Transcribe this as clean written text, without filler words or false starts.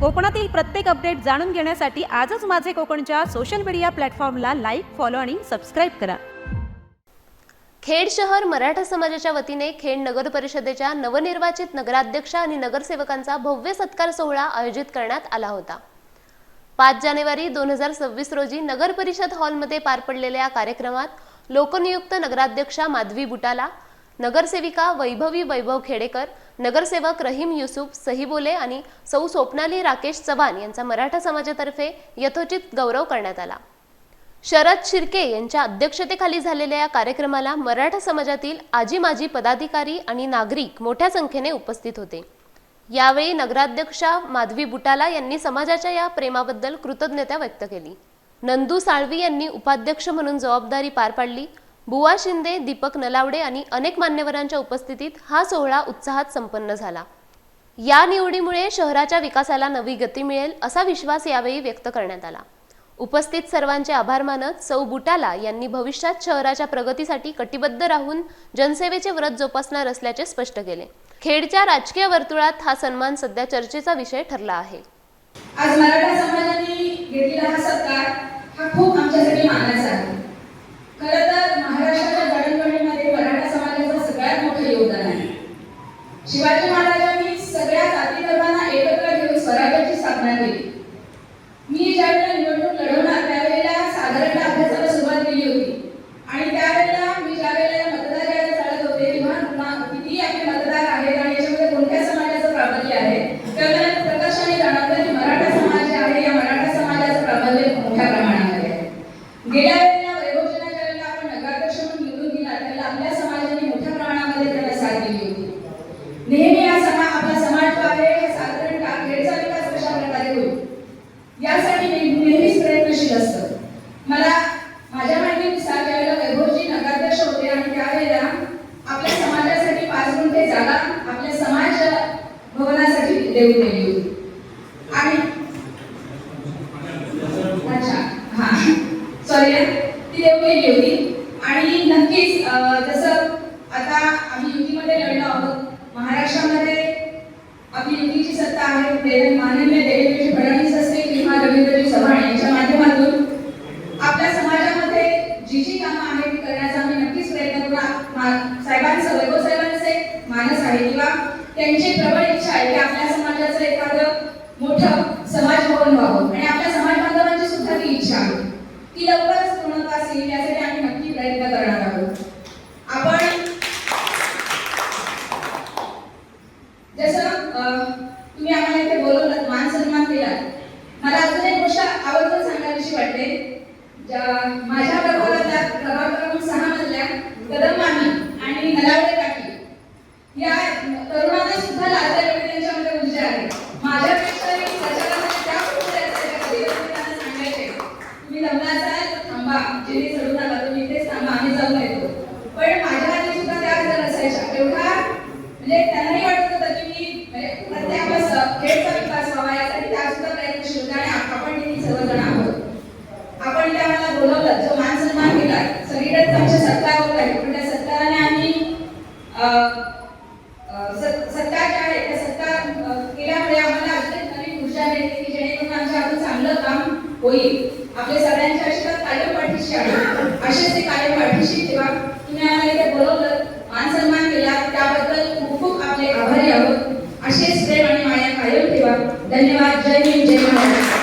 कोकणातील प्रत्येक अपडेट जाणून घेण्यासाठी आजच माझे कोकणच्या सोशल मीडिया प्लॅटफॉर्मला लाईक, फॉलो आणि सबस्क्राईब करा। खेड शहर मराठा समाजाच्या वतीने खेड नगर परिषदेच्या नवनिर्वाचित नगराध्यक्ष आणि नगरसेवकांचा भव्य सत्कार सोहळा आयोजित करण्यात आला होता। 5 जानेवारी 2026 रोजी नगर परिषद हॉलमध्ये पार पडलेल्या या कार्यक्रमात लोकनियुक्त नगराध्यक्षा माधवी बुटाला, नगरसेविका वैभवी वैभव खेडेकर, नगरसेवक रहीम युसुफ सहीबोले आणि सौ स्वप्नाली राकेश चव्हाण यांचा मराठा समाजातर्फे यथोचित गौरव करण्यात आला। शरद शिर्के यांच्या अध्यक्षतेखाली झालेल्या या कार्यक्रमाला मराठा समाजातील आजी माजी पदाधिकारी आणि नागरिक मोठ्या संख्येने उपस्थित होते। यावेळी नगराध्यक्षा माधवी बुटाला यांनी समाजाच्या या प्रेमाबद्दल कृतज्ञता व्यक्त केली। नंदू साळवी यांनी उपाध्यक्ष म्हणून जबाबदारी पार पाडली। बुवा शिंदे, दीपक नलावडे आणि अनेक मान्यवरांच्या उपस्थितीत हा सोहळा उत्साहात संपन्न झाला। या निवडीमुळे शहराच्या विकासाला नवी गती मिळेल असा विश्वास यावेळी व्यक्त करण्यात आला। उपस्थित सर्वांचे आभार मानत सौ बुटाला यांनी भविष्यात शहराच्या प्रगतीसाठी कटिबद्ध राहून जनसेवेचे व्रत जोपासणार असल्याचे स्पष्ट केले। खेडच्या राजकीय वर्तुळात हा सन्मान सध्या चर्चेचा विषय ठरला आहे। आज मराठा समाजाने घेतलेला हा सत्कार हा खूप आमच्यासाठी मानाचा आहे। खरं तर महाराष्ट्राच्या जडणघडणीमध्ये मराठा समाजाचं सगळ्यात मोठं योगदान आहे। शिवाजी महाराजांनी सगळ्या जाती धर्मांना एकत्र घेऊन स्वराज्याची स्थापना केली। मी ज्यावेळेला निवडणूक लढवणार त्यावेळेला साधारण अभ्यासाला सुरुवात केली होती आणि त्यावेळेला मी ज्यावेळेला मतदार यादी चालत होते तेव्हा किती आपले मतदार आहेत आणि याच्यामध्ये कोणत्या समाजाचं प्राबल्य आहे त्यावेळेला प्रकाशाने जाणवलं की मराठा समाज जे आहे या मराठा समाजाचं प्राबल्य मोठ्या प्रमाणामध्ये आहे। गेल्या वेळेला वैभवजनाच्या वेळेला आपण नगराध्यक्ष म्हणून निवडून दिला त्याला आपल्या समाजाने मोठ्या प्रमाणामध्ये त्याला साथ दिली होती। नेहमी आपला समाज जो आहे हे साधारण खेडचा विकास कशा प्रकारे होईल यासाठी नेहमीच प्रयत्नशील असतं। मला माझ्या माहितीनुसार ज्यावेळेला वैभवजी नगराध्यक्ष होते आणि त्यावेळेला आपल्या समाजासाठी 5 गुंठे जागा आपल्या समाज भवनासाठी देऊन दिली होती आणि ती देऊन दिली होती। आणि नक्कीच जसं आता आम्ही युतीमध्ये लढलो आहोत, महाराष्ट्रामध्ये आपली युतीची सत्ता आहे। माननीय देवेंद्रजी फडणवीस असतील किंवा रवींद्रजी चव्हाण यांच्या माध्यमातून आपल्या समाजामध्ये जी जी कामं आहेत ती करण्याचा आम्ही नक्कीच प्रयत्न करू। साहेबांचं वैभव साहेबांचं एक मानस आहे किंवा त्यांची प्रबळ इच्छा आहे की आपल्या समाजाचं एखादं मोठं समाज भवन व्हावं आणि आपल्या समाज बांधवांची सुद्धा ती इच्छा आहे। ती लवकरच पूर्णत्वास येईल यासाठी आम्ही नक्की प्रयत्न करणार आहोत। आपण जसं तुम्ही आम्हाला इथे बोलवलं, मान सन्मान केला, मला अजून एक गोष्ट आवर्जून सांगावीशी वाटते। माझ्या प्रभागातल्या प्रभाग क्रमांक 6 मधल्या कदम मामी आणि नलावडे काकी या तरुणांना सुद्धा लाजल्यामुळे त्यांच्यामध्ये ऊर्जा आहे। माझ्यापेक्षा त्याच्यामध्ये त्या कधी त्यांना सांगायचे तुम्ही लग्नात जाल तर थांबा, जिने चढू नका, तुम्ही इथेच थांबा, आम्ही जाऊन येतो। पण माझ्या आधी सुद्धा त्या जर असायच्या एवढा म्हणजे त्यांनाही वाटत होतं की मी प्रत्येक खेडचा विकास व्हावा यासाठी त्या सुद्धा प्रयत्नशील होत्या आणि आपण तिथे सर्वजण आहोत। आपण इथे आम्हाला बोलवलं, जो मान सन्मान केला, सगळीकडेच आमचे सत्कार होत आहे पण त्या सत्काराने आम्ही सत्कार जे आहे त्या सत्कार केल्यामुळे आम्हाला अजून नवीन ऊर्जा मिळते की जेणेकरून आमच्या हातून चांगलं काम होईल। आपले सगळ्यांचे आशीर्वाद कायम पाठीशी आहे, असेच ते कायम पाठीशी ठेवा। तुम्ही आम्हाला इथे बोलवलं, मान सन्मान केला त्याबद्दल खूप खूप आपले आभारी आहोत। असेच प्रेम आणि माया कायम ठेवा। धन्यवाद। जय हिंद, जय महाराष्ट्र।